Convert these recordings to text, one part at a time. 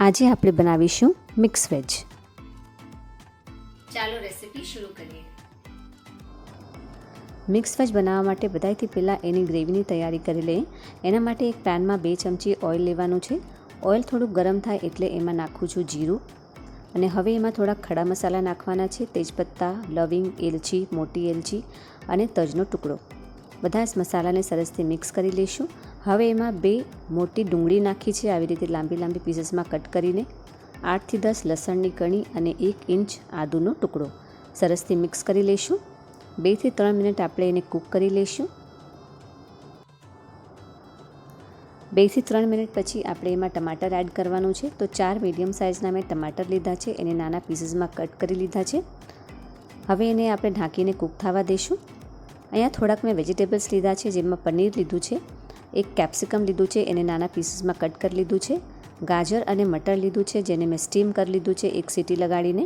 આજે આપણે બનાવીશું મિક્સ વેજ। ચાલો રેસીપી શરૂ કરીએ। મિક્સ વેજ બનાવવા માટે બધાથી પહેલાં એની ગ્રેવીની તૈયારી કરી લઈએ। એના માટે એક પેનમાં 2 ચમચી ઓઇલ લેવાનું છે। ઓઇલ થોડું ગરમ થાય એટલે એમાં નાખું છું જીરું, અને હવે એમાં થોડા ખડા મસાલા નાખવાના છે। તેજપત્તા, લવિંગ, એલચી, મોટી એલચી અને તજનો ટુકડો। બધા જ મસાલાને સરસથી મિક્સ કરી લઈશું। હવે એમાં 2 મોટી ડુંગળી નાખી છે, આવી રીતે લાંબી લાંબી પીસીસમાં કટ કરીને। 8 થી 10 લસણની કણી અને 1 ઇંચ આદુનો ટુકડો સરસથી મિક્સ કરી લઈશું। 2 થી 3 મિનિટ આપણે એને કૂક કરી લઈશું। 2 થી 3 મિનિટ પછી આપણે એમાં ટમાટર એડ કરવાનું છે। તો 4 મીડિયમ સાઇઝના મેં ટમાટર લીધા છે, એને નાના પીસીસમાં કટ કરી લીધા છે। હવે એને આપણે ઢાંકીને કૂક થવા દઈશું। અહીંયા થોડાક મેં વેજીટેબલ્સ લીધા છે, જેમાં પનીર લીધું છે, એક કેપ્સિકમ લીધું છે, એને નાના પીસીસમાં કટ કરી લીધું છે, ગાજર અને મટર લીધું છે, જેને મેં સ્ટીમ કરી લીધું છે એક સીટી લગાડીને।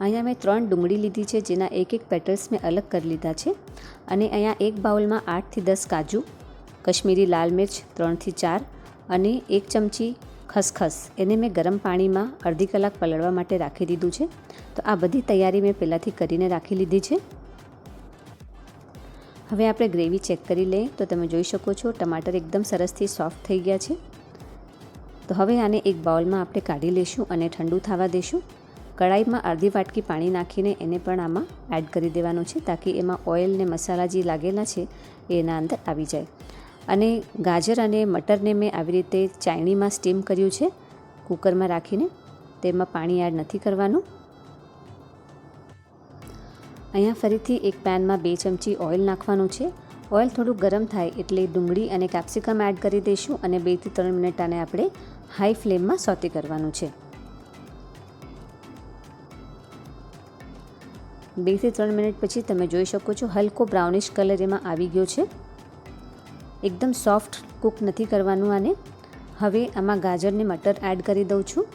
અહીંયા મેં 3 ડુંગળી લીધી છે, જેના એક પેટલ્સ મેં અલગ કરી લીધા છે, અને અહીંયા એક બાઉલમાં 8 થી 10 કાજુ, કશ્મીરી લાલ મિર્ચ 3 થી 4 અને 1 ચમચી ખસખસ, એને મેં ગરમ પાણીમાં અડધી કલાક પલળવા માટે રાખી દીધું છે। તો આ બધી તૈયારી મેં પહેલાંથી કરીને રાખી લીધી છે। હવે આપણે ગ્રેવી ચેક કરી લઈએ। તો તમે જોઈ શકો છો ટમાટર એકદમ સરસથી સોફ્ટ થઈ ગયા છે। તો હવે આને એક બાઉલમાં આપણે કાઢી લઈશું અને ઠંડુ થવા દઈશું। કઢાઈમાં અડધી વાટકી પાણી નાખીને એને પણ આમાં એડ કરી દેવાનું છે, તાકી એમાં ઓઇલ ને મસાલા જે લાગેલા છે એ એના અંદર આવી જાય। અને ગાજર અને મટરને મેં આવી રીતે ચાયણીમાં સ્ટીમ કર્યું છે કુકરમાં રાખીને, તેમાં પાણી એડ નથી કરવાનું। અહીંયા ફરીથી એક પેનમાં 2 ચમચી ઓઇલ નાખવાનું છે। ઓઇલ થોડું ગરમ થાય એટલે ડુંગળી અને કેપ્સિકમ એડ કરી દઈશું, અને 2 થી 3 મિનિટ આને આપણે હાઈ ફ્લેમમાં સોતે કરવાનું છે। 2 થી 3 મિનિટ પછી તમે જોઈ શકો છો હલકો બ્રાઉનિશ કલર એમાં આવી ગયો છે। એકદમ સોફ્ટ કૂક નથી કરવાનું આને। હવે આમાં ગાજરને મટર એડ કરી દઉં છું,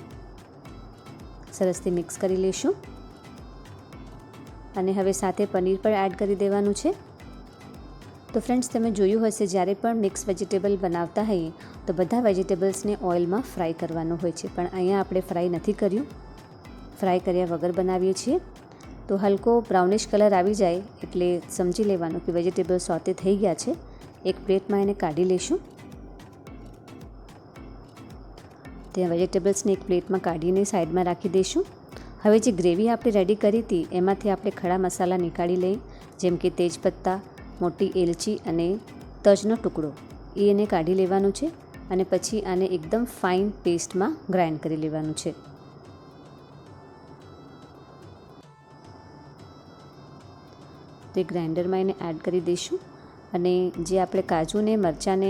સરસથી મિક્સ કરી લઈશું, અને હવે સાથે પનીર પણ એડ કરી દેવાનું છે। તો ફ્રેન્ડ્સ, તમે જોયું હશે જ્યારે પણ મિક્સ વેજીટેબલ બનાવતા હોઈએ તો બધા વેજીટેબલ્સને ઓઇલમાં ફ્રાય કરવાનું હોય છે, પણ અહીંયા આપણે ફ્રાય નથી કર્યું, ફ્રાય કર્યા વગર બનાવીએ છીએ। તો હલકો બ્રાઉનિશ કલર આવી જાય એટલે સમજી લેવાનું કે વેજીટેબલ સોતે થઈ ગયા છે। એક પ્લેટમાં એને કાઢી લઈશું। ત્યાં વેજીટેબલ્સને એક પ્લેટમાં કાઢીને સાઈડમાં રાખી દઈશું। હવે જે ગ્રેવી આપણે રેડી કરી હતી એમાંથી આપણે ખડા મસાલા નીકાળી લઈએ, જેમ કે તેજપત્તા, મોટી એલચી અને તજનો ટુકડો, એને કાઢી લેવાનું છે, અને પછી આને એકદમ ફાઇન પેસ્ટમાં ગ્રાઇન્ડ કરી લેવાનું છે। તે ગ્રાઇન્ડરમાં એને એડ કરી દઈશું, અને જે આપણે કાજુને મરચાંને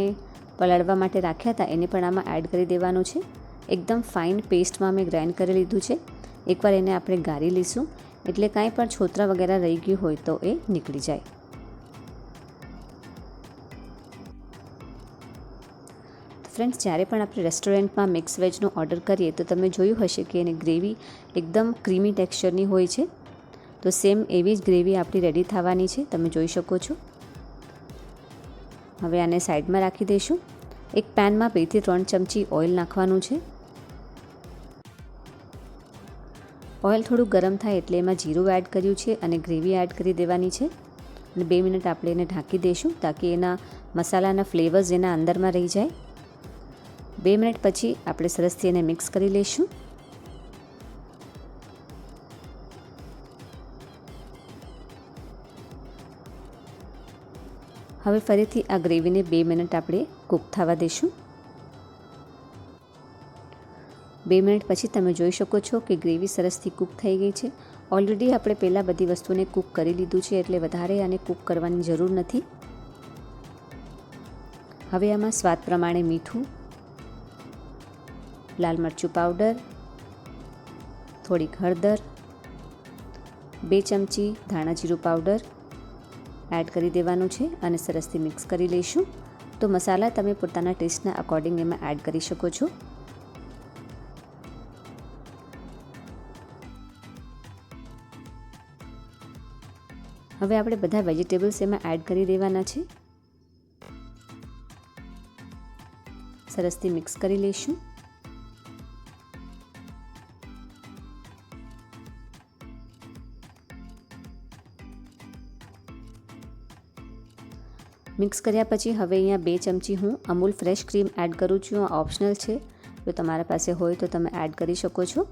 પલાળવા માટે રાખ્યા હતા એને પણ આમાં એડ કરી દેવાનું છે। એકદમ ફાઇન પેસ્ટમાં મેં ગ્રાઇન્ડ કરી લીધું છે। એકવાર એને આપણે ગાળી લઈશું એટલે કાંઈ પણ છોતરા વગેરે રહી ગયું હોય તો એ નીકળી જાય। ફ્રેન્ડ્સ, જ્યારે પણ આપણે રેસ્ટોરન્ટમાં મિક્સ વેજનો ઓર્ડર કરીએ તો તમે જોયું હશે કે એની ગ્રેવી એકદમ ક્રીમી ટેક્સચરની હોય છે। તો સેમ એવી જ ગ્રેવી આપણી રેડી થવાની છે, તમે જોઈ શકો છો। હવે આને સાઈડમાં રાખી દઈશું। એક પેનમાં 2 થી 3 ચમચી ઓઇલ નાખવાનું છે। ઓઇલ થોડું ગરમ થાય એટલે એમાં જીરું એડ કર્યું છે અને ગ્રેવી એડ કરી દેવાની છે, અને 2 મિનિટ આપણે એને ઢાંકી દઈશું તાકી એના મસાલાના ફ્લેવર્સ એના અંદરમાં રહી જાય। 2 મિનિટ પછી આપણે સરસથી એને મિક્સ કરી લઈશું। હવે ફરીથી આ ગ્રેવીને 2 મિનિટ આપણે કૂક થવા દઈશું। 2 મિનિટ પછી તમે જોઈ શકો છો કે ગ્રેવી સરસથી કૂક થઈ ગઈ છે। ઓલરેડી આપણે પહેલાં બધી વસ્તુને કૂક કરી લીધું છે, એટલે વધારે આને કૂક કરવાની જરૂર નથી। હવે આમાં સ્વાદ પ્રમાણે મીઠું, લાલ મરચું પાવડર, થોડીક હળદર, 2 ચમચી ધાણા જીરું પાવડર એડ કરી દેવાનું છે, અને સરસથી મિક્સ કરી લઈશું। તો મસાલા તમે પોતાના ટેસ્ટના અકોર્ડિંગ એમાં એડ કરી શકો છો। હવે આપણે બધા વેજીટેબલ્સ એમાં એડ કરી દેવાના છે। સરસથી મિક્સ કરી લઈશું. મિક્સ કર્યા પછી હવે અહીંયા 2 ચમચી હું અમૂલ ફ્રેશ ક્રીમ એડ કરું છું. આ ઓપ્શનલ છે, જો તમારા પાસે હોય તો તમે એડ કરી શકો છો.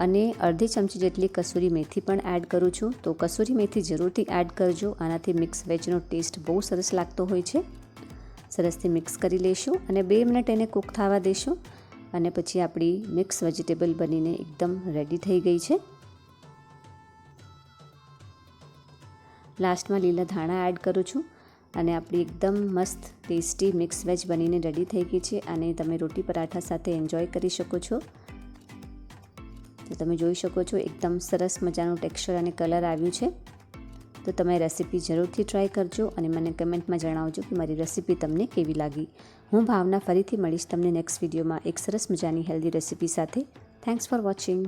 અને અડધી ચમચી જેટલી કસૂરી મેથી પણ એડ કરું છું. તો કસૂરી મેથી જરૂરથી એડ કરજો, આનાથી મિક્સ વેજનો ટેસ્ટ બહુ સરસ લાગતો હોય છે. સરસથી મિક્સ કરી લઈશું અને 2 મિનિટ એને કૂક થવા દઈશું. અને પછી આપણી મિક્સ વેજીટેબલ બનીને એકદમ રેડી થઈ ગઈ છે. લાસ્ટમાં લીલા ધાણા એડ કરું છું અને આપણી એકદમ મસ્ત ટેસ્ટી મિક્સ વેજ બનીને રેડી થઈ ગઈ છે. અને તમે રોટી પરાઠા સાથે એન્જોય કરી શકો છો. તો તમે જોઈ શકો છો એકદમ સરસ મજાનું ટેક્સચર અને કલર આવ્યું છે. તો તમે રેસીપી જરૂરથી ટ્રાય કરજો અને મને કમેન્ટમાં જણાવજો કે મારી રેસીપી તમને કેવી લાગી. હું ભાવના ફરીથી મળીશ તમને નેક્સ્ટ વિડીયોમાં એક સરસ મજાની હેલ્ધી રેસીપી સાથે. Thanks for watching.